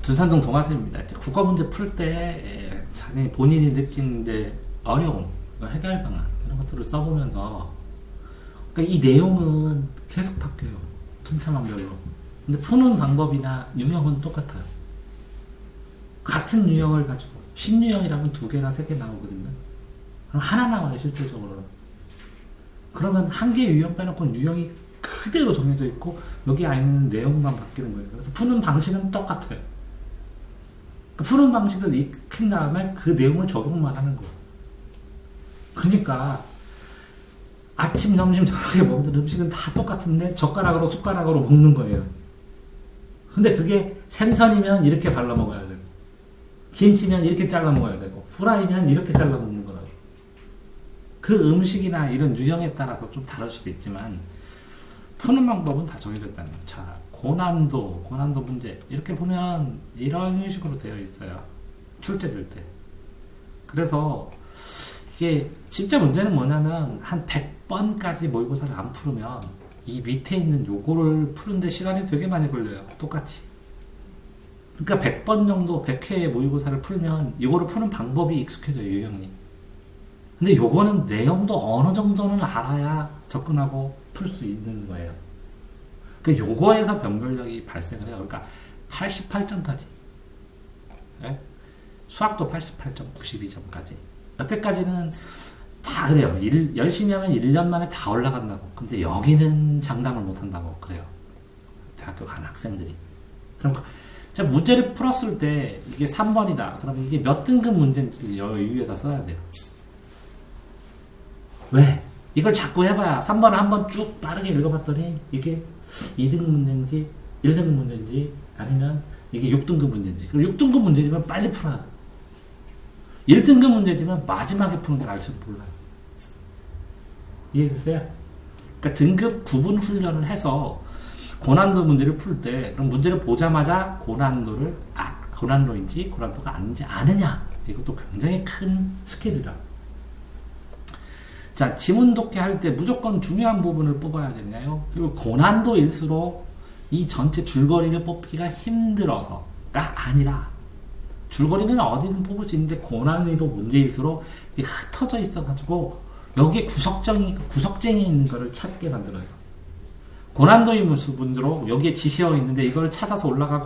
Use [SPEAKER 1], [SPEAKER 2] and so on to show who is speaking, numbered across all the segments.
[SPEAKER 1] 둔산동 동아쌤입니다. 이제 국어 문제 풀 때 자기 본인이 느낀 이제 어려움, 해결 방안 이런 것들을 써보면서 그러니까 이 내용은 계속 바뀌어요. 튼차만별로. 근데 푸는 방법이나 유형은 똑같아요. 같은 유형을 가지고 신유형이라면 2개나 3개 나오거든요. 그럼 하나 나와요 실질적으로는. 그러면 한 개의 유형 빼놓고 유형이 그대로 정해져 있고 여기 안에는 내용만 바뀌는 거예요. 그래서 푸는 방식은 똑같아요. 푸는 방식을 익힌 다음에 그 내용을 적용만 하는 거예요. 그러니까 아침, 점심, 저녁에 먹는 음식은 다 똑같은데 젓가락으로 숟가락으로 먹는 거예요. 근데 그게 생선이면 이렇게 발라 먹어야 되고 김치면 이렇게 잘라 먹어야 되고 후라이면 이렇게 잘라 먹는 거라고. 그 음식이나 이런 유형에 따라서 좀 다를 수도 있지만 푸는 방법은 다 정해졌다는 거예요. 자, 고난도 문제 이렇게 보면 이런 식으로 되어 있어요. 출제될 때. 그래서 이게 진짜 문제는 뭐냐면 한 100번까지 모의고사를 안 풀으면 이 밑에 있는 요거를 푸는데 시간이 되게 많이 걸려요. 똑같이. 그러니까 100번 정도 100회의 모의고사를 풀면 이거를 푸는 방법이 익숙해져요. 유형이. 근데 요거는 내용도 어느 정도는 알아야 접근하고 풀 수 있는 거예요. 그러니까 요거에서 변별력이 발생을 해요. 그러니까 88점까지. 네? 수학도 88점, 92점까지. 여태까지는 다 그래요. 열심히 하면 1년 만에 다 올라간다고. 근데 여기는 장담을 못 한다고 그래요. 대학교 간 학생들이. 그럼 자, 문제를 풀었을 때 이게 3번이다. 그럼 이게 몇 등급 문제인지 여기 위에다 써야 돼요. 왜? 이걸 자꾸 해봐야 3번을 한번 쭉 빠르게 읽어봤더니 이게 2등급 문제인지 1등급 문제인지 아니면 이게 6등급 문제인지. 그럼 6등급 문제지만 빨리 풀어야 돼. 1등급 문제지만 마지막에 푸는 걸 알지도 몰라요. 이해됐어요? 그러니까 등급 구분 훈련을 해서 고난도 문제를 풀 때 그럼 문제를 보자마자 고난도인지 고난도가 아닌지 아느냐. 이것도 굉장히 큰 스킬이라. 자, 지문 독해 할 때 무조건 중요한 부분을 뽑아야 되나요? 그리고 고난도일수록 이 전체 줄거리를 뽑기가 힘들어서가 아니라 줄거리는 어디든 뽑을 수 있는데 고난이도 문제일수록 흩어져 있어가지고 여기에 구석쟁이 있는 거를 찾게 만들어요. 고난도인 문제로 여기에 지시어 있는데 이걸 찾아서 올라가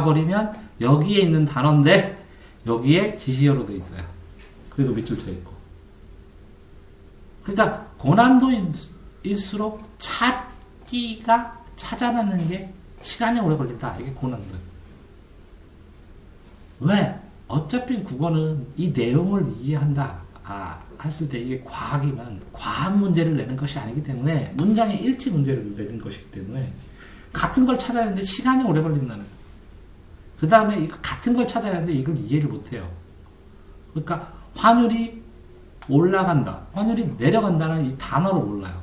[SPEAKER 1] 버리면 여기에 있는 단어인데 여기에 지시어로 되어 있어요. 그리고 밑줄 쳐 있고. 그러니까 고난도일수록 찾아내는 게 시간이 오래 걸린다. 이게 고난도. 왜? 어차피 국어는 이 내용을 이해한다. 했을 때 이게 과학이면 과학 문제를 내는 것이 아니기 때문에 문장의 일치 문제를 내는 것이기 때문에 같은 걸 찾아야 하는데 시간이 오래 걸린다는. 그 다음에 같은 걸 찾아야 하는데 이걸 이해를 못해요. 그러니까 환율이 올라간다, 환율이 내려간다는 이 단어를 몰라요.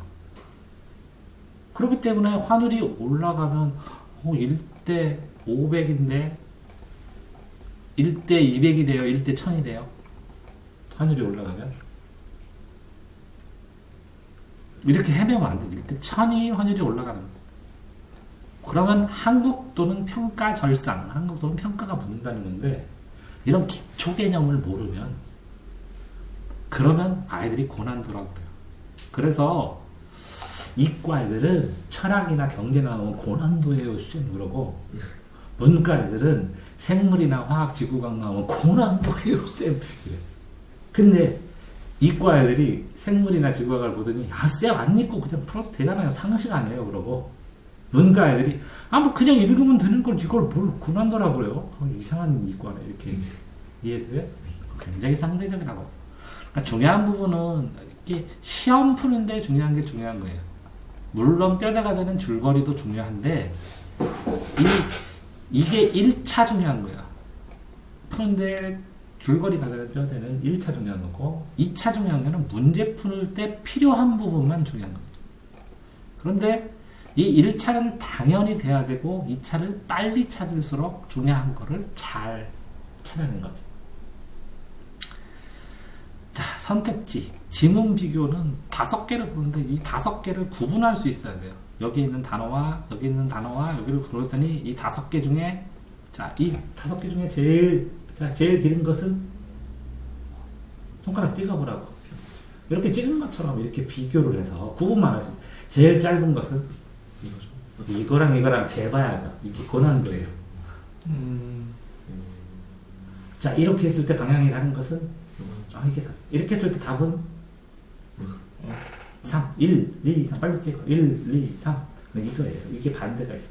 [SPEAKER 1] 그렇기 때문에 환율이 올라가면 1대 500인데 1대 200이 돼요? 1대 1000이 돼요? 환율이 올라가면? 이렇게 헤매면 안 돼. 1대 1000이 환율이 올라가는 거예요. 그러면 한국도는 평가절상, 한국도는 평가가 붙는다는 건데 이런 기초 개념을 모르면 그러면 아이들이 고난도라고 그래요. 그래서 이과 애들은 철학이나 경제 나오면 고난도예요 쌤 그러고 문과 애들은 생물이나 화학 지구과학 나오면 고난도예요 쌤. 근데 이과 애들이 생물이나 지구과학을 보더니 쌤 안 읽고 그냥 풀어도 되잖아요. 상식 아니에요 그러고 문과 애들이 뭐 그냥 읽으면 되는 걸 이걸 뭘 고난도라고 그래요. 이상한 이과네 이렇게. 이해돼요? 굉장히 상대적이라고. 그러니까 중요한 부분은 이게 시험 푸는데 중요한 게 중요한 거예요. 물론 뼈대가 되는 줄거리도 중요한데 이게 1차 중요한 거야. 푸는데 줄거리가 되는 뼈대는 1차 중요한 거고 2차 중요한 거는 문제 풀 때 필요한 부분만 중요한 거예요. 그런데 이 1차는 당연히 돼야 되고 2차를 빨리 찾을수록 중요한 거를 잘 찾아내는 거죠. 자, 선택지, 지문 비교는 5개를 보는데 이 5개를 구분할 수 있어야 돼요. 여기 있는 단어와 여기를 고르더니 이 5개 중에 자, 이 5개 중에 제일 긴 것은 손가락 찍어보라고. 이렇게 찍은 것처럼 이렇게 비교를 해서 구분만 할 수 있어요. 제일 짧은 것은 이거죠. 이거랑 재봐야죠. 이게 고난도예요. 자, 이렇게 했을 때 방향이 다른 것은 이렇게 했을 때 답은 3, 1, 2, 3 빨리 찍어. 1, 2, 3 이거예요. 이게 반대가 있어.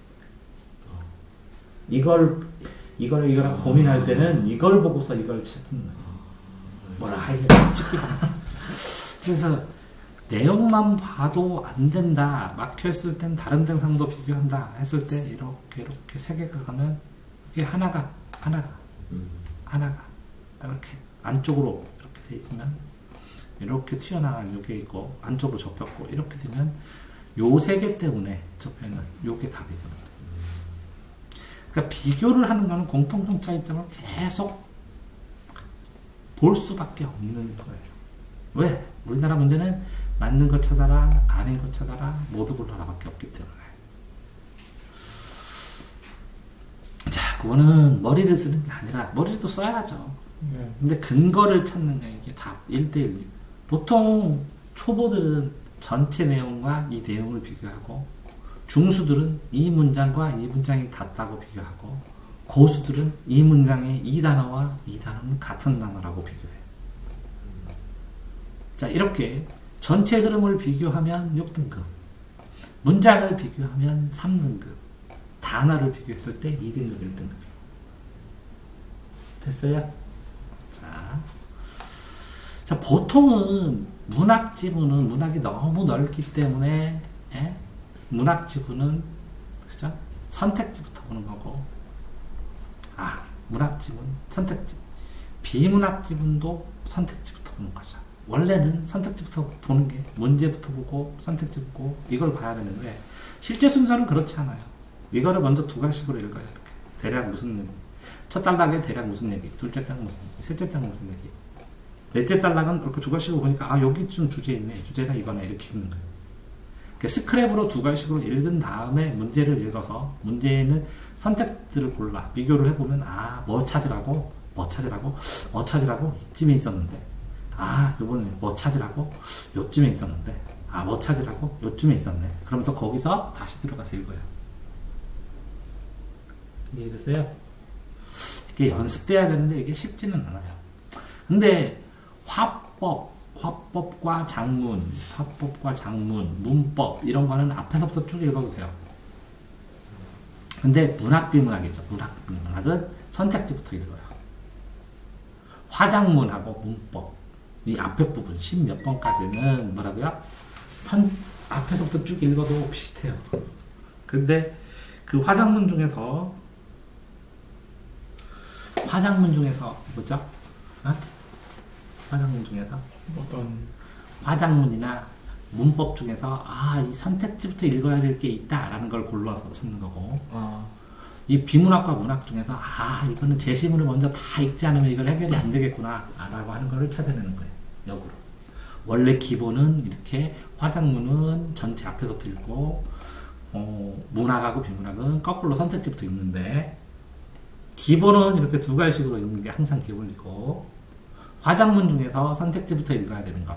[SPEAKER 1] 이거랑 고민할 때는 이걸 보고서 이걸 찾는 거예요. 뭐라 하기가 찍기가. 그래서 내용만 봐도 안 된다. 막혀있을 땐 다른 대상도 비교한다. 했을 때 이렇게 세 개가 가면 이게 하나가 이렇게 안쪽으로 이렇게 돼 있으면 이렇게 튀어나간 요게 있고 안쪽으로 접혔고 이렇게 되면 요 세 개 때문에 접혀있는 요게 답이 됩니다. 그러니까 비교를 하는 거는 공통점 차이점을 계속 볼 수밖에 없는 거예요. 왜? 우리나라 문제는 맞는 것 찾아라, 아닌 것 찾아라, 모두 골라라 밖에 없기 때문에. 자, 그거는 머리를 쓰는 게 아니라, 머리도 써야죠. 근데 근거를 찾는 게 이게 답, 1대1. 보통 초보들은 전체 내용과 이 내용을 비교하고, 중수들은 이 문장과 이 문장이 같다고 비교하고, 고수들은 이 문장의 이 단어와 이 단어는 같은 단어라고 비교해요. 자, 이렇게 전체 흐름을 비교하면 6등급, 문장을 비교하면 3등급, 단어를 비교했을 때 2등급, 1등급. 됐어요? 자, 보통은 문학 지문은 문학이 너무 넓기 때문에 문학 지문은 그죠? 선택지부터 보는 거고, 문학 지문 선택지, 비문학 지문도 선택지부터 보는 거죠. 원래는 선택지부터 보는 게 문제부터 보고 선택지 보고 이걸 봐야 되는데 실제 순서는 그렇지 않아요. 이거를 먼저 두 가지씩으로 읽어요. 이렇게 대략 무슨 얘기, 첫 단락에 대략 무슨 얘기, 둘째 단락 무슨 얘기, 셋째 단락 무슨 얘기, 넷째 단락은 이렇게 두 가지씩으로 보니까 여기쯤 주제 있네, 주제가 이거네, 이렇게 읽는 거예요. 스크랩으로 두 가지씩으로 읽은 다음에 문제를 읽어서 문제에는 선택들을 골라 비교를 해보면 뭐 찾으라고 이쯤에 있었는데, 요번에 뭐 찾으라고 요쯤에 있었는데, 뭐 찾으라고 요쯤에 있었네. 그러면서 거기서 다시 들어가서 읽어요. 이해됐어요? 이게 연습돼야 되는데 이게 쉽지는 않아요. 근데 화법과 장문, 문법 이런 거는 앞에서부터 쭉 읽어도 돼요. 근데 문학 비문학이죠. 문학 비문학은 선택지부터 읽어요. 화장문하고 문법 이 앞에 부분 10몇 번까지는 뭐라고요? 앞에서부터 쭉 읽어도 비슷해요. 근데 그 화장문 중에서 뭐죠? 화장문 중에서
[SPEAKER 2] 어떤
[SPEAKER 1] 화장문이나 문법 중에서 이 선택지부터 읽어야 될 게 있다라는 걸 골라서 찾는 거고, 이 비문학과 문학 중에서 이거는 제시문을 먼저 다 읽지 않으면 이걸 해결이 안 되겠구나 라고 하는 거를 찾아내는 거예요. 역으로 원래 기본은 이렇게 화장문은 전체 앞에서부터 읽고 문학하고 비문학은 거꾸로 선택지부터 읽는데, 기본은 이렇게 두 가지식으로 읽는 게 항상 기본이고, 화장문 중에서 선택지부터 읽어야 되는 것,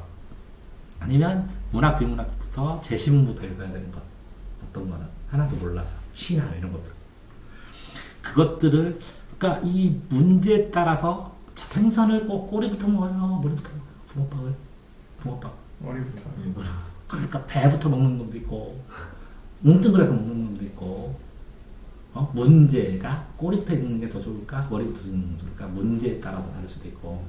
[SPEAKER 1] 아니면 문학 비문학부터 제시문부터 읽어야 되는 것, 어떤 거는 하나도 몰라서 시나 이런 것들, 그것들을 그러니까 이 문제에 따라서 생선을 꼭 꼬리부터 먹어요, 머리부터 먹어요, 붕어빵
[SPEAKER 2] 머리부터.
[SPEAKER 1] 그러니까 배부터 먹는 놈도 있고 뭉뚱그려서 먹는 놈도 있고, 문제가 꼬리부터 읽는 게 더 좋을까 머리부터 읽는 게 좋을까, 문제에 따라서 다를 수도 있고,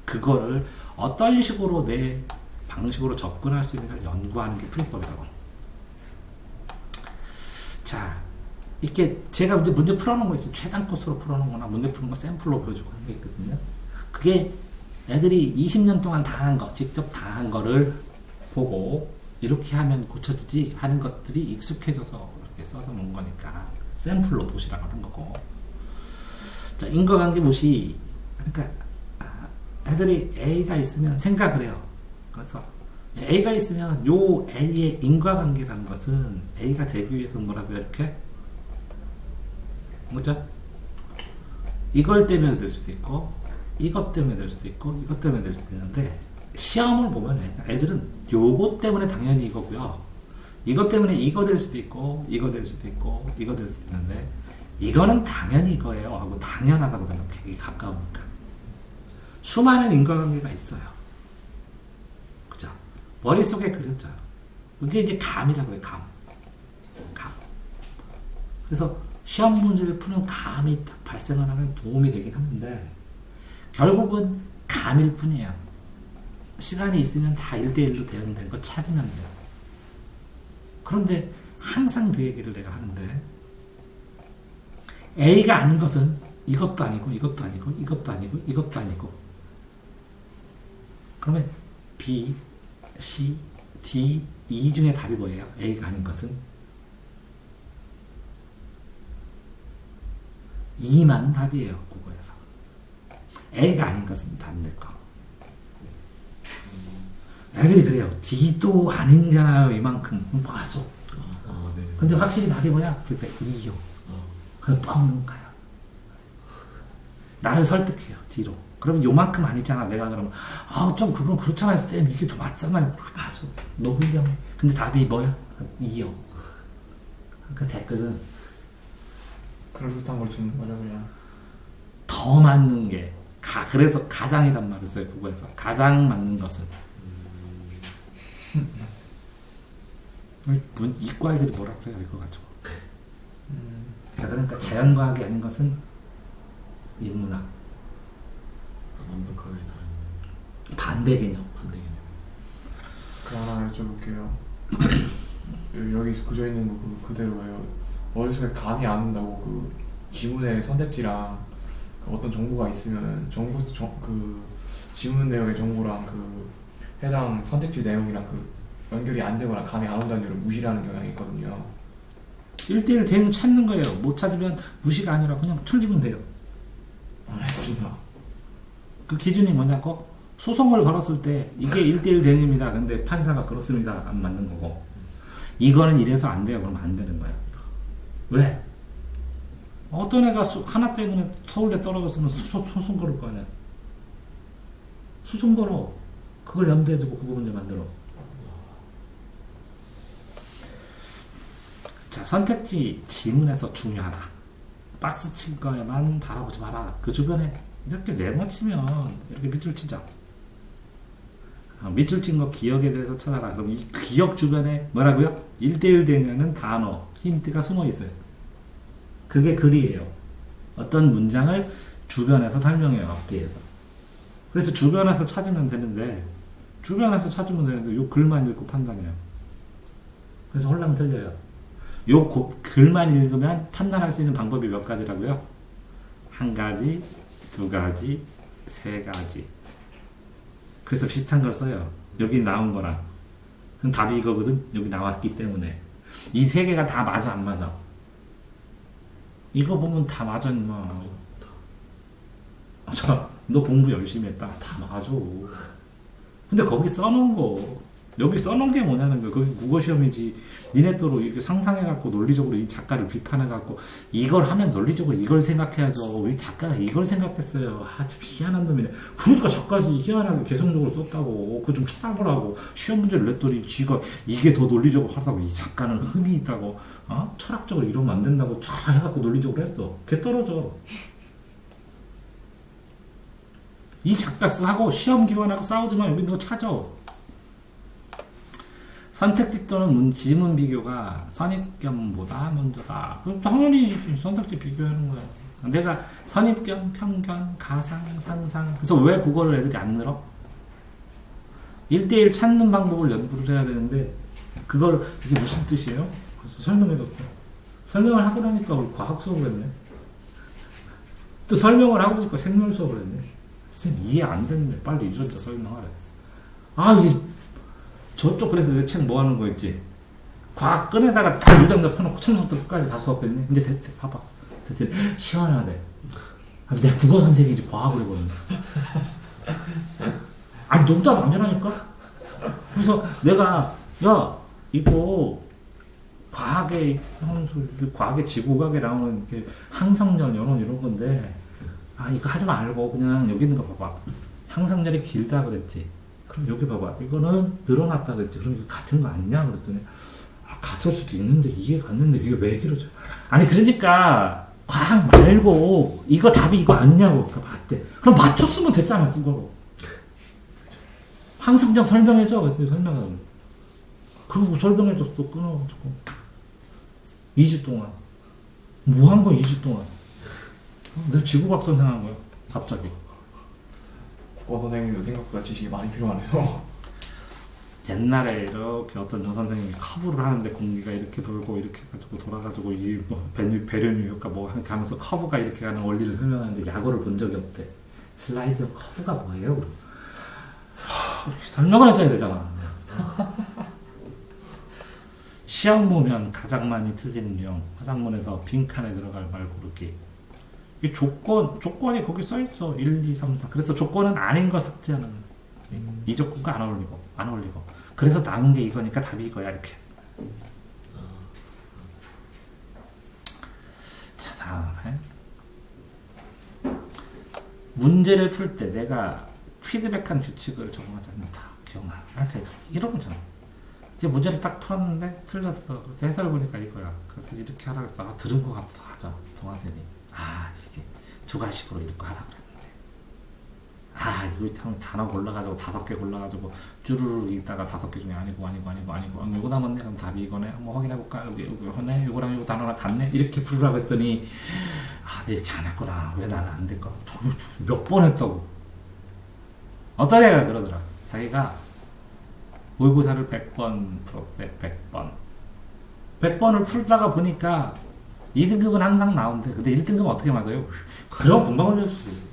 [SPEAKER 1] 그거를 어떤 식으로 내 방식으로 접근할 수 있는가를 연구하는 게 풀이법이라고. 자, 이렇게 제가 이제 문제 풀어놓은 거 있어요. 최단 코스로 풀어놓은 거나 문제 푸는 거 샘플로 보여주고 하는 게 있거든요. 그게 애들이 20년 동안 다 한 거, 직접 다 한 거를 보고 이렇게 하면 고쳐지지 하는 것들이 익숙해져서 이렇게 써서 놓은 거니까 샘플로 보시라고 하는 거고. 자, 인과관계 무시. 그러니까 애들이 A가 있으면 생각을 해요. 그래서 A가 있으면 요 A의 인과관계라는 것은 A가 되기 위해서 뭐라고 이렇게 뭐죠? 이걸 때문에 될 수도 있고, 이것 때문에 될 수도 있고, 이것 때문에 될 수도 있는데, 시험을 보면 애들은 요것 때문에 당연히 이거고요. 이것 때문에 이거 될 수도 있고, 이거 될 수도 있고, 이거 될 수도 있는데, 이거는 당연히 이거예요 하고 당연하다고 생각해. 이게 가까우니까. 수많은 인과관계가 있어요. 그죠? 머릿속에 그려져요. 그게 이제 감이라고 해요. 감. 그래서 시험 문제를 푸는 감이 딱 발생을 하면 도움이 되긴 하는데 결국은 감일 뿐이에요. 시간이 있으면 다 1대1로 대응된 거 찾으면 돼요. 그런데 항상 그 얘기를 내가 하는데 A가 아닌 것은 이것도 아니고 이것도 아니고 이것도 아니고 이것도 아니고 그러면 B, C, D, E 중에 답이 뭐예요? A가 아닌 것은 E만 답이에요. 국어에서 A가 아닌 것은 반대 거. 애들이 그래요. D도 아니잖아요. 이만큼. 맞아.
[SPEAKER 2] 네.
[SPEAKER 1] 근데 확실히 답이 뭐야? 그러니까 E요. 그냥 뻥 가요. 나를 설득해요. D로. 그러면 요만큼 아니잖아. 내가 그러면 좀 그건 그렇잖아요. 쌤 이게 더 맞잖아요. 맞아. 너 훌륭해. 근데 답이 뭐야? E요. 그 댓글은
[SPEAKER 2] 그럴듯한 걸 주는 거죠 그냥.
[SPEAKER 1] 더 맞는 게 그래서 가장이란 말을 써요. 국어에서. 가장 맞는 것은 이과 애들이 뭐라 그래요 이거 가지고. 그러니까 자연과학이 아닌 것은 인문학.
[SPEAKER 2] 완벽하게 다른
[SPEAKER 1] 반대 개념.
[SPEAKER 2] 반대 개념.
[SPEAKER 3] 그 하나 여쭤볼게요. 여기 그려 있는 거 그대로예요. 머릿속에 감이 안 온다고 그 지문의 선택지랑 그 어떤 정보가 있으면은 그 지문 내용의 정보랑 그 해당 선택지 내용이랑 그 연결이 안 되거나 감이 안 온다는 이유로 무시라는 경향이 있거든요.
[SPEAKER 1] 1대1 대응 찾는 거예요. 못 찾으면 무시가 아니라 그냥 틀리면 돼요.
[SPEAKER 3] 알겠습니다.
[SPEAKER 1] 그 기준이 뭐냐고? 소송을 걸었을 때 이게 1대1 대응입니다. 근데 판사가 그렇습니다. 안 맞는 거고. 이거는 이래서 안 돼요. 그러면 안 되는 거예요. 왜? 어떤 애가 하나 때문에 서울대 떨어졌으면 소송 걸을 거 아니야. 소송 걸어. 그걸 염두에 두고 국어 문제 만들어. 자, 선택지 지문에서 중요하다. 박스 친 거에만 바라보지 마라. 그 주변에 이렇게 네모치면 이렇게 밑줄 치죠. 밑줄 친 거 기억에 대해서 찾아라. 그럼 이 기억 주변에 뭐라고요? 1대1 되면은 단어, 힌트가 숨어 있어요. 그게 글이에요. 어떤 문장을 주변에서 설명해요. 앞뒤에서. 그래서 주변에서 찾으면 되는데 요 글만 읽고 판단해요. 그래서 홀랑 틀려요. 요 글만 읽으면 판단할 수 있는 방법이 몇 가지라고요? 한 가지, 두 가지, 세 가지. 그래서 비슷한 걸 써요. 여기 나온 거랑. 그럼 답이 이거거든? 여기 나왔기 때문에. 이 세 개가 다 맞아, 안 맞아? 이거 보면 다 맞아, 임마. 너 공부 열심히 했다. 다 맞아. 근데 거기 써놓은 거, 여기 써놓은 게 뭐냐는 거야. 거기 국어시험이지. 니네 또로 이렇게 상상해갖고 논리적으로 이 작가를 비판해갖고 이걸 하면 논리적으로 이걸 생각해야죠. 왜 작가가 이걸 생각했어요. 참 희한한 놈이네. 그러니까 작가지 희한하게 개성적으로 썼다고. 그거 좀 찾아보라고. 시험 문제를 냈더니 지가 이게 더 논리적으로 하다고. 이 작가는 흠이 있다고. 철학적으로 이러면 안 된다고 다 해갖고 논리적으로 했어. 걔 떨어져. 이 작가 하고 시험 기관하고 싸우지만 여기 너 찾아. 선택지 또는 지문 비교가 선입견보다 먼저다. 그럼 당연히 선택지 비교하는 거야. 내가 선입견, 편견, 가상, 상상. 그래서 왜 국어를 애들이 안 늘어? 1대1 찾는 방법을 연구를 해야 되는데 그걸 이게 무슨 뜻이에요? 그래서 설명해줬어. 설명을 하고 나니까 우리 과학 수업을 했네. 또 설명을 하고 싶고 생물 수업을 했네. 쌤 이해 안 되는데 빨리 유전자 설명하래. 이게 저쪽 그래서 내 책 뭐 하는 거 있지? 과학 끈에다가 다 유전자 펴놓고 처음부터 끝까지 다 수업했네. 이제 됐대. 봐봐. 됐대. 시원하대. 내가 국어 선생이지 과학을 해보는. 농담 아니라니까? 그래서 내가 이거 과학의 지구과학에 나오는 이렇게 항성전 이런 건데 아 이거 하지 말고 그냥 여기 있는 거 봐봐. 향상열이 길다 그랬지. 그럼 여기 봐봐. 이거는 늘어났다 그랬지. 그럼 이거 같은 거 아니냐 그랬더니 아, 같을 수도 있는데 이게 같는데 이게 왜 길어져? 아니 그러니까 과학 말고 이거 답이 이거 아니냐고. 그러니까 맞대. 그럼 맞췄으면 됐잖아 국어로. 항상장 설명해줘. 그랬더니 설명하고. 그리고 설명해줘 또 끊어가지고 2주 동안 뭐 한 거야 2주 동안. 내가 지구과학 선생한 거야 갑자기.
[SPEAKER 3] 국어 선생님도 생각보다 지식이 많이 필요하네요.
[SPEAKER 1] 옛날에 이렇게 어떤 여선생님이 커브를 하는데 공기가 이렇게 돌고 이렇게 해가지고 돌아가지고 이 뭐 배륜 효과 뭐 이렇게 하면서 커브가 이렇게 가는 원리를 설명하는데 야구를 본 적이 없대. 슬라이드 커브가 뭐예요? 설명을 해줘야 되잖아. 시험 보면 가장 많이 틀리는 유형 화작문에서 빈칸에 들어갈 말 고르기. 이 조건이 거기 써있어. 1, 2, 3, 4. 그래서 조건은 아닌 거 삭제하는 거야. 이 조건과 안 어울리고. 그래서 남은 게 이거니까 답이 이거야, 이렇게. 자, 다음에. 문제를 풀 때 내가 피드백한 규칙을 적용하지 않는다. 기억나. 이렇게 이런 거잖아. 이게 문제를 딱 풀었는데 틀렸어. 그래서 해설 보니까 이거야. 그래서 이렇게 하라고 했어. 아, 들은 거 같아. 하자. 동화쌤이. 아, 이게 두 가지식으로 이렇게 하라 그랬는데. 아, 이거 단어 골라가지고 5개 골라가지고 쭈루룩 읽다가 5개 중에 아니고 이거 남았네. 그럼 답이 이거네. 한번 확인해볼까? 여기 하네. 이거랑 이거 단어랑 같네. 이렇게 풀으라고 했더니 아, 내 이렇게 안 했구나. 왜 나는 안 될까? 몇 번 했다고. 어떤 애가 그러더라. 자기가 모의고사를 100번 풀었대. 100번. 100번을 풀다가 보니까 2등급은 항상 나오는데 근데 1등급은 어떻게 맞아요? 그럼 금방 올려주지.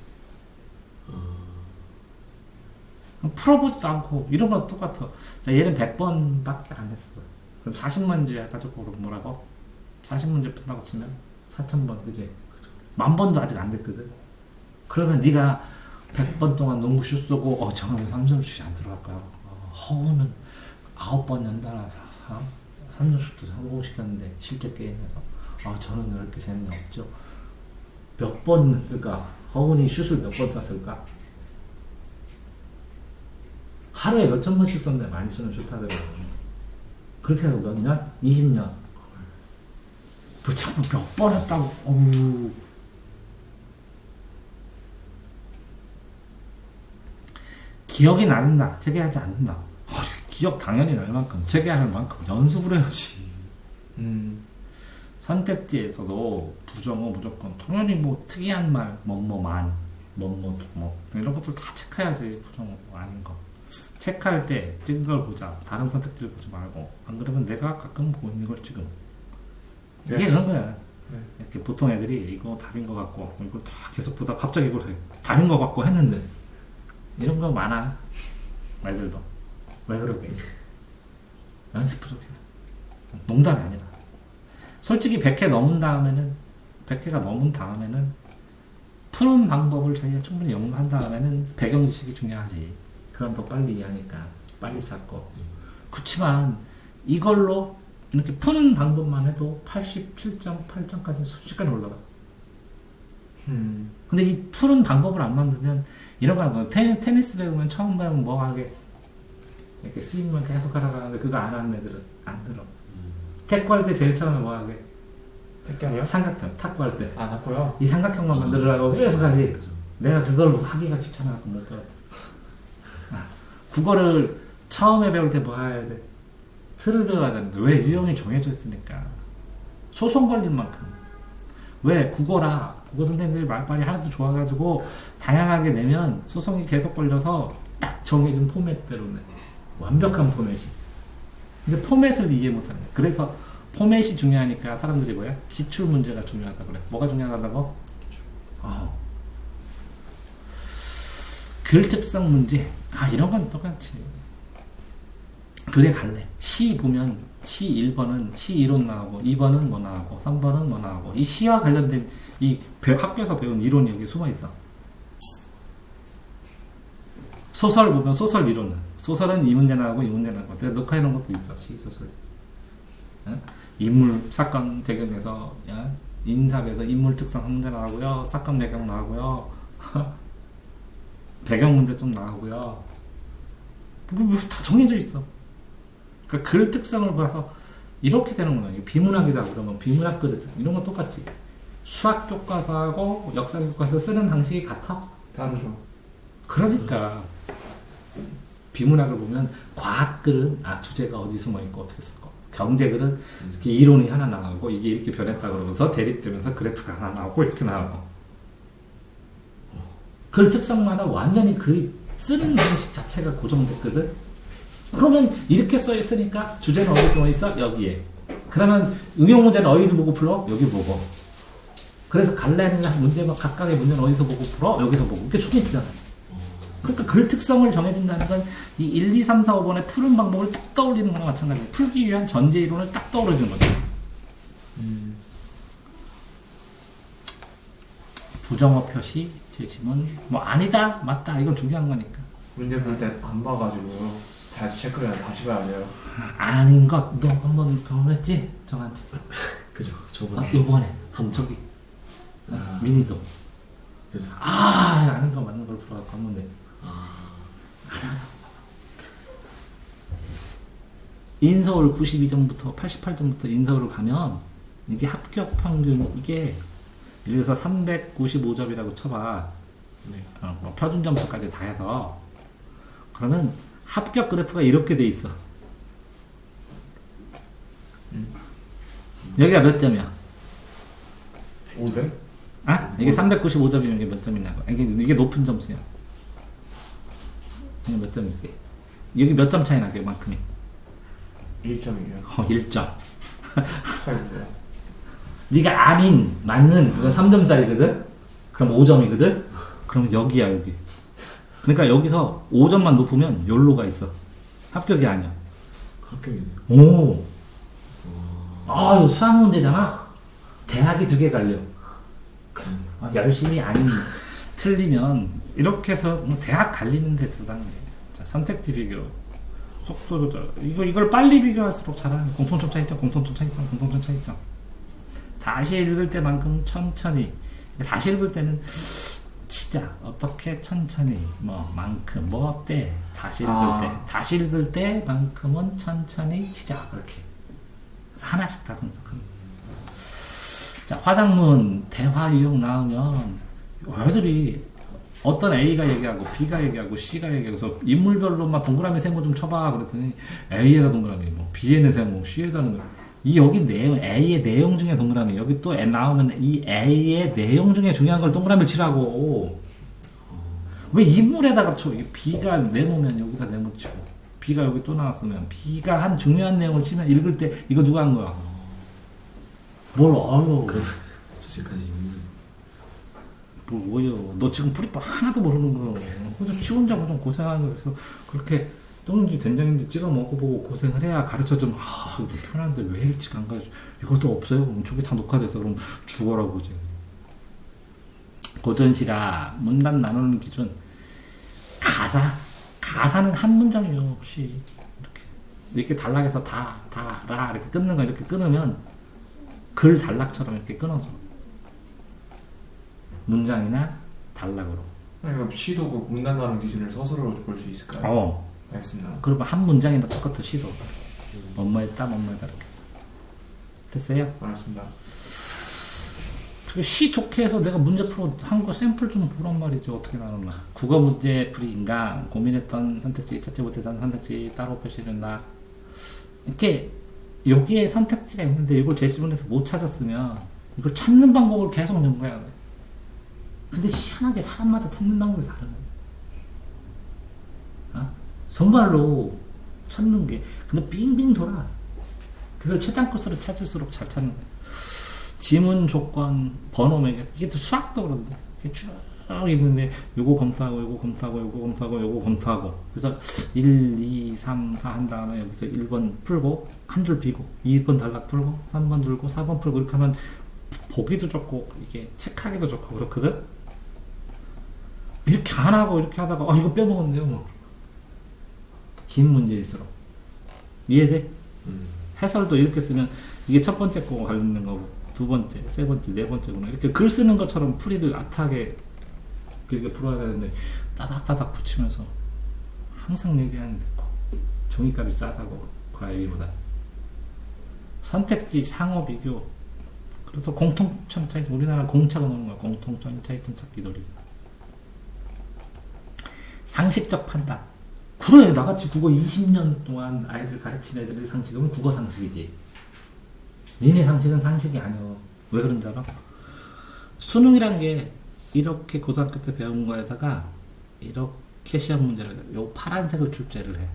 [SPEAKER 1] 풀어보지도 않고 이런 건 똑같아. 자, 얘는 100번밖에 안 했어. 그럼 40문제 해가지고 그럼 뭐라고? 40문제 푼다고 치면 4,000번, 그지? 10,000번도 아직 안 됐거든. 그러면 네가 100번 동안 농구슛 쏘고 저는 왜 3점슛이 안 들어갈까요? 허우는 9번 연달아 3점슛도 성공시켰는데 실제 게임에서 저는 왜 이렇게 재능없죠? 몇 번 했을까? 허운이 슛을 몇 번 쐈을까? 하루에 몇 천 번씩 쏜데 많이 쏘는 슛하더라고. 그렇게 하고 몇 년? 20년. 뭐 자꾸 몇 번 했다고. 어우. 기억이 나는다. 재개하지 않는다. 기억 당연히 날 만큼 재개할 만큼 연습을 해야지. 선택지에서도 부정어 무조건 당연히 뭐 특이한 말 뭐뭐만 뭐 이런 것들 다 체크해야지. 부정어 아닌 거 체크할 때 찍은 걸 보자. 다른 선택지를 보지 말고. 안 그러면 내가 가끔 보고 있는 걸 지금 이게 그런 거야.
[SPEAKER 3] 네.
[SPEAKER 1] 이렇게 보통 애들이 이거 답인 것 같고 이걸 다 계속 보다 갑자기 이걸 해. 답인 것 같고 했는데 이런 거 많아. 애들도 왜 그러게? 연습 부족해. 농담이 아니라. 솔직히 100회 넘은 다음에는 100회가 넘은 다음에는 푸는 방법을 자기가 충분히 연구한 다음에는 배경 지식이 중요하지. 그럼 더 빨리 이해하니까 빨리 잡고. 그렇지만 이걸로 이렇게 푸는 방법만 해도 87.8점까지 순식간에 올라가. 근데 이 푸는 방법을 안 만들면 이런 거 뭐 테니스 배우면 처음 배우면 뭐 하게 이렇게 스윙만 계속 하라고 하는데 그거 안 하는 애들은 안 들어. 탁구 할 때 제일 처음에 뭐 하게?
[SPEAKER 3] 택견이요?
[SPEAKER 1] 삼각형. 탁구 할 때.
[SPEAKER 3] 안 하고요.
[SPEAKER 1] 이 삼각형만 만들으라고 계속 하지. 내가 그걸 하기가 귀찮아서 못 배웠어. 국어를 처음에 배울 때 뭐 해야 돼? 틀을 배워야 되는데 왜 유형이 정해져 있으니까 소송 걸릴 만큼. 왜 국어라 국어 선생님들이 말빨이 하나도 좋아가지고 다양하게 내면 소송이 계속 걸려서 딱 정해진 포맷대로 내. 완벽한 포맷이. 근데 포맷을 이해 못하는 거야. 그래서 포맷이 중요하니까 사람들이 뭐야? 기출 문제가 중요하다고 그래. 뭐가 중요하다고? 글 특성 문제. 이런 건 똑같지. 글에 갈래. 시 보면 시 1번은 시 이론 나오고 2번은 뭐 나오고 3번은 뭐 나오고 이 시와 관련된 이 학교에서 배운 이론이 여기 숨어 있어. 소설 보면 소설 이론은 소설은 이 문제 나오고 이 문제 나오고 내가 녹화해 놓은 것도 있어. 시 소설. 인물 사건 배경에서 인사에서 인물 특성 문제 나오고요. 사건 배경 나오고요. 배경 문제 좀 나오고요. 다 정해져 있어. 그러니까 글 특성을 봐서 이렇게 되는구나. 이게 비문학이다 그러면 비문학 그릇 이런 건 똑같지. 수학 교과서하고 역사 교과서 쓰는 방식이 같아?
[SPEAKER 3] 다르죠.
[SPEAKER 1] 그러니까 비문학을 보면 과학 글은 주제가 어디 숨어 있고 어떻게 쓸 거. 경제 글은 이렇게 이론이 하나 나오고 이게 이렇게 변했다 그러면서 대립되면서 그래프가 하나 나오고 이렇게 나오고. 글 특성마다 완전히 그 쓰는 방식 자체가 고정됐거든. 그러면 이렇게 써 있으니까 주제는 어디 숨어 있어? 여기에. 그러면 응용 문제는 어디를 보고 풀어? 여기 보고. 그래서 갈래는 문제만 각각의 문제는 어디서 보고 풀어? 여기서 보고. 이렇게 정해지잖아. 그러니까 글 특성을 정해준다는 건 이 1, 2, 3, 4, 5번의 푸는 방법을 딱 떠올리는 거나 마찬가지야. 풀기 위한 전제 이론을 딱 떠올려주는 거죠. 부정어 표시, 제지문, 뭐 아니다, 맞다 이건 중요한 거니까.
[SPEAKER 3] 문제 볼 때 안 봐가지고 잘 체크를 다시 봐야 돼요.
[SPEAKER 1] 아닌 것, 너 한번 경험했지? 정한채서.
[SPEAKER 2] 그죠. 저번에
[SPEAKER 1] 요번에
[SPEAKER 2] 한
[SPEAKER 1] 저기 미니도.
[SPEAKER 2] 그죠.
[SPEAKER 1] 아는 거 맞는 걸 풀어갖고 한 건데. 인서울 92점부터 88점부터 인서울을 가면 이게 합격 평균 이게 예를 들어서 395점이라고 쳐봐.
[SPEAKER 2] 네.
[SPEAKER 1] 뭐 표준 점수까지 다 해서 그러면 합격 그래프가 이렇게 돼 있어. 여기가 몇 점이야?
[SPEAKER 3] 500?
[SPEAKER 1] 이게 395점이면 이게 몇 점이냐고. 이게 높은 점수야. 이게 몇 점이게? 여기 몇 점 차이 나게 만큼이?
[SPEAKER 3] 1점이에요.
[SPEAKER 1] 1점.
[SPEAKER 3] 차이인데요.
[SPEAKER 1] 네가 아닌 맞는 그건 3점짜리거든. 그럼 5점이거든. 그럼 여기야 여기. 그러니까 여기서 5점만 높으면 욜로가 있어. 합격이 아니야.
[SPEAKER 2] 합격이네요.
[SPEAKER 1] 오. 이거 수학 문제잖아. 대학이 2개 갈려. 열심히 안 틀리면 이렇게 해서 뭐 대학 갈리는데 2단계. 자, 선택지 비교. 속도 조절. 이걸 빨리 비교할수록 잘하는 공통점 차이점, 공통점 차이점, 공통점 차이점. 다시 읽을 때만큼 천천히. 다시 읽을 때는 진짜 어떻게 천천히 만큼 어때 다시 읽을 때만큼은 천천히 치자 그렇게 하나씩 다 분석합니다. 자, 화작문 대화 유형 나오면 애들이 어떤 A가 얘기하고 B가 얘기하고 C가 얘기하고서 인물별로만 동그라미 세모 좀 쳐봐 그랬더니 A에다 동그라미, B에는 세모, C에다 동그라미. 여기 내용 A의 내용 중에 동그라미 여기 또 나오면 이 A의 내용 중에 중요한 걸 동그라미를 치라고. 왜 인물에다가 쳐? B가 네모면 여기다 네모 치고 B가 여기 또 나왔으면 B가 한 중요한 내용을 치면 읽을 때 이거 누가 한 거야? 뭘
[SPEAKER 2] 그래. 저지까지
[SPEAKER 1] 뭐요? 너 지금 풀이법 하나도 모르는 거. 그래서 지 혼자 좀 고생하는 거 그래서 그렇게 똥인지 된장인지 찍어 먹어보고 고생을 해야 가르쳐 좀 이거 편한데 왜 일찍 안 가지? 이것도 없어요? 그럼 저기 다 녹화돼서 그럼 죽어라 보지. 고전시라 문단 나누는 기준 가사는 한 문장이에요. 혹시 이렇게 단락해서 라 이렇게 끊는 거 이렇게 끊으면 글 단락처럼 이렇게 끊어져. 문장이나 단락으로.
[SPEAKER 3] 그럼 시도 그 문단 나누는 기준을 서술로 볼 수 있을까요? 알겠습니다.
[SPEAKER 1] 그러면 한 문장이나 똑같아 시도. 뭐뭐했다 이렇게. 됐어요?
[SPEAKER 3] 알겠습니다.
[SPEAKER 1] 시 독해에서 내가 문제 풀어 한 거 샘플 좀 보란 말이죠. 어떻게 나오나. 국어 문제 풀이 인강 고민했던 선택지 찾지 못했던 선택지 따로 표시된다. 이렇게 여기에 선택지가 있는데 이걸 제 지문에서 못 찾았으면 이걸 찾는 방법을 계속 넣은 거야. 근데 희한하게 사람마다 찾는 방법이 다르네. 정말로 찾는 게 근데 빙빙 돌아. 그걸 최단 코스로 찾을수록 잘 찾는 거야. 지문 조건 번호 매개 이게 또 수학도 그런데 이게 쭉 있는데 요거 검사하고 요거 검사하고 요거 검사하고 요거 검사하고 그래서 1, 2, 3, 4 한 다음에 여기서 1번 풀고 한 줄 비고 2번 단락 풀고 3번 들고 4번 풀고 이렇게 하면 보기도 좋고 이게 체크하기도 좋고 그렇거든. 이렇게 안 하고 이렇게 하다가 이거 빼먹었네요 뭐. 긴 문제일수록 이해돼? 해설도 이렇게 쓰면 이게 첫 번째 거고 관련된 거고 두 번째, 세 번째, 네 번째구나. 이렇게 글 쓰는 것처럼 풀이를 아트하게 길게 풀어야 되는데 따닥따닥 붙이면서 항상 얘기하는데 종이값이 싸다고 과일보다. 선택지 상호 비교. 그래서 공통점 차이점, 우리나라 공차가 노는 거야. 공통점 차이점 찾기 놀이. 상식적 판단. 그래, 나같이 국어 20년 동안 아이들 가르친 애들의 상식은 국어 상식이지. 니네 상식은 상식이 아니야. 왜 그런지 알아? 수능이란 게 이렇게 고등학교 때 배운 거에다가 이렇게 시험 문제를, 요 파란색을 출제를 해.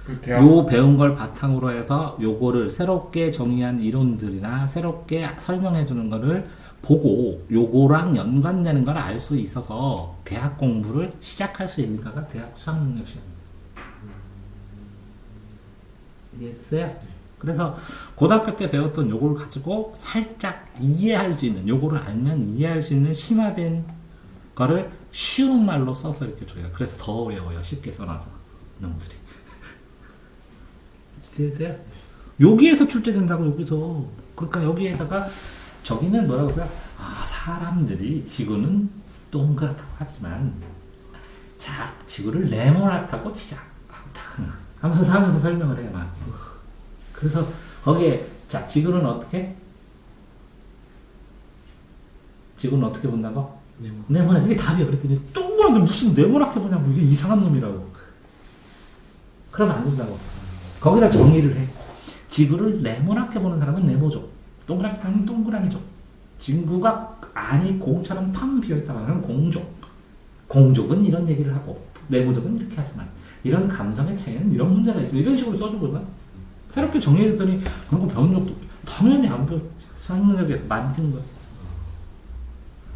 [SPEAKER 3] 그 대학
[SPEAKER 1] 요 배운 걸 바탕으로 해서 요거를 새롭게 정의한 이론들이나 새롭게 설명해 주는 거를 보고 요거랑 연관되는 걸 알 수 있어서 대학 공부를 시작할 수 있는가가 대학 수학능력 시험입니다. 이해했어요? 그래서 고등학교 때 배웠던 요거를 가지고 살짝 이해할 수 있는, 요거를 알면 이해할 수 있는 심화된 거를 쉬운 말로 써서 이렇게 줘요. 그래서 더 외워요. 쉽게 써놔서 놈들이. 이해되세요? 여기에서 출제된다고, 여기서. 그러니까 여기에다가 저기는 뭐라고 써요? 아, 사람들이 지구는 동그랗다고 하지만 자, 지구를 네모나다고 치자 하면서 설명을 해요. 막. 그래서 거기에 자, 지구는 어떻게? 지구는 어떻게 본다고? 네모나. 이게 답이야. 그랬더니 동그란데 무슨 네모나게 보냐고. 이게 이상한 놈이라고. 그러면 안 된다고. 거기다 정의를 해. 지구를 네모나게 보는 사람은 네모족. 동그랗게 보는 동그라미족. 지구가 아니 공처럼 텅 비어있다고 하는 공족. 공족은 이런 얘기를 하고 네모족은 이렇게 하지만 이런 감성의 차이는 이런 문제가 있으면 이런 식으로 써주거든. 새롭게 정의했더니 그런 거 배운 적도 당연히 안 배웠지. 수학능력에서 만든 거야.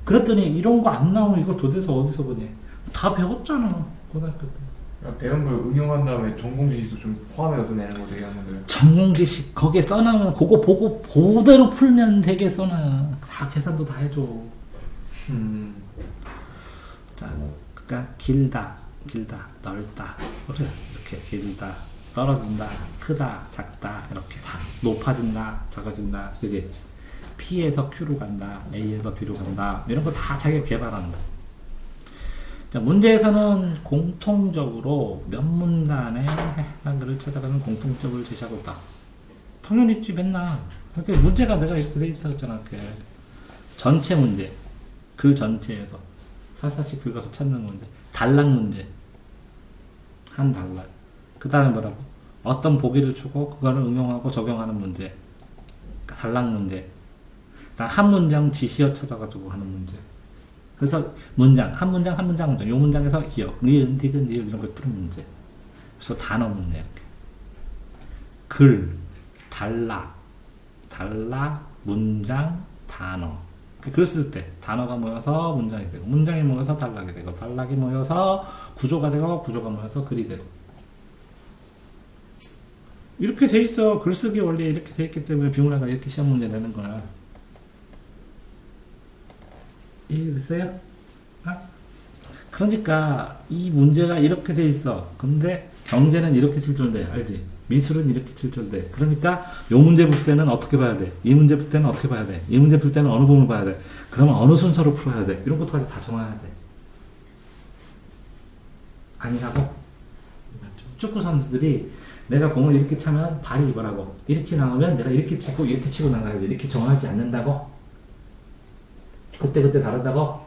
[SPEAKER 1] 그랬더니 이런 거 안 나오면 이걸 도대체 어디서 보니? 다 배웠잖아 고등학교 때.
[SPEAKER 3] 그러니까 배운 걸 응용한 다음에 전공 지식도 좀 포함해서 내는 거죠, 이 학년들.
[SPEAKER 1] 전공 지식 거기에 써놔면 그거 보고 그대로 풀면 되게 써놔. 다 계산도 다 해줘. 자, 그러니까 길다, 넓다, 그래 이렇게 길다, 떨어진다, 크다, 작다, 이렇게 다 높아진다, 작아진다, 그지? P에서 Q로 간다, A에서 B로 간다, 이런 거 다 자기가 개발한다. 자, 문제에서는 공통적으로 몇 문단의 해당들을 찾아가는 공통점을 제시하고 있다. 당연히 있지, 맨날. 그러니까 문제가 내가 이렇게 돼 있다고 했잖아. 이렇게. 전체 문제, 글 전체에서 살살씩 긁어서 찾는 문제, 단락 문제, 한 단락. 그 다음에 뭐라고? 어떤 보기를 주고 그거를 응용하고 적용하는 문제, 단락 문제. 그다음 한 문장 지시어 찾아가지고 하는 문제. 그래서 문장, 한 문장, 요 문장에서 기억, 니은, 디귿, 니을 이런 걸 푸는 문제. 그래서 단어 문제 이렇게. 글, 단락, 문장, 단어. 글 쓸 때 단어가 모여서 문장이 되고, 문장이 모여서 단락이 되고, 단락이 모여서 구조가 되고, 구조가 모여서 글이 되고. 이렇게 돼 있어. 글쓰기 원리 이렇게 돼 있기 때문에 비문화가 이렇게 시험 문제 내는 거야. 이해됐어요? 아? 그러니까 이 문제가 이렇게 돼 있어. 근데 경제는 이렇게 출제돼. 알지? 미술은 이렇게 출제돼. 그러니까 요 문제 볼 때는 어떻게 봐야 돼? 이 문제 볼 때는 어떻게 봐야 돼? 이 문제 볼 때는 어느 부분을 봐야 돼? 그러면 어느 순서로 풀어야 돼? 이런 것까지 다 정해야 돼. 아니라고?
[SPEAKER 2] 맞죠?
[SPEAKER 1] 축구 선수들이 내가 공을 이렇게 차면 발이 뭐라고? 이렇게 나오면 내가 이렇게 치고 이렇게 치고 나가야지. 이렇게 정하지 않는다고? 그때 다르다고?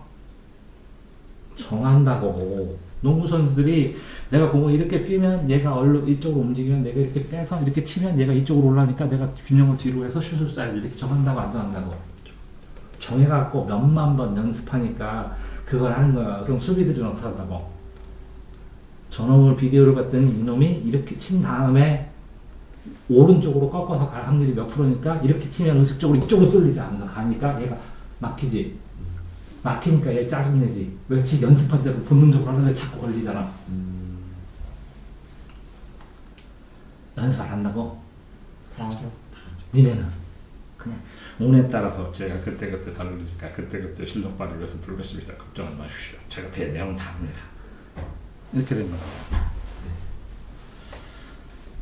[SPEAKER 1] 정한다고. 농구 선수들이 내가 공을 이렇게 피면 얘가 이쪽으로 움직이면 내가 이렇게 빼서 이렇게 치면 얘가 이쪽으로 올라가니까 내가 균형을 뒤로 해서 슛을 쏴야지. 이렇게 정한다고 안 정한다고? 정해갖고 몇만 번 연습하니까 그걸 하는 거야. 그럼 수비들은 어떻게 한다고? 저놈을 비디오를 봤더니 이놈이 이렇게 친 다음에 오른쪽으로 꺾어서 갈 확률이 몇 프로니까 이렇게 치면 의식적으로 이쪽으로 쏠리지 않아서 가니까 얘가 막히지. 막히니까 얘 짜증내지. 왜 연습할 때 본능적으로 하는데 자꾸 걸리잖아. 연습 안 한다고?
[SPEAKER 3] 당하죠.
[SPEAKER 1] 니네는 그냥 운에 따라서 제가 그때그때 다르니까 그때그때 실력 발휘를 위해서 부르겠습니다. 걱정하지 마십시오. 제가 대명 다 합니다. 이렇게 된 거예요.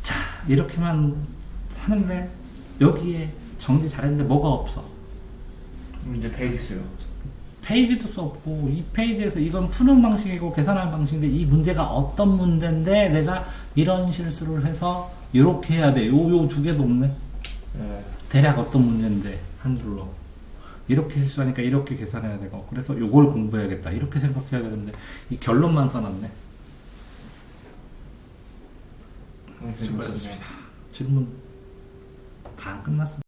[SPEAKER 1] 자, 이렇게만 하는데 여기에 정리 잘했는데 뭐가 없어.
[SPEAKER 3] 이제 베이스요.
[SPEAKER 1] 페이지도 썼고 이 페이지에서 이건 푸는 방식이고 계산하는 방식인데 이 문제가 어떤 문제인데 내가 이런 실수를 해서 이렇게 해야 돼. 요 두 개도 없네.
[SPEAKER 3] 네.
[SPEAKER 1] 대략 어떤 문제인데 한 줄로 이렇게 실수하니까 이렇게 계산해야 되고 그래서 요걸 공부해야겠다 이렇게 생각해야 되는데 이 결론만 써놨네.
[SPEAKER 3] 수고하셨습니다.
[SPEAKER 1] 질문 다 끝났어.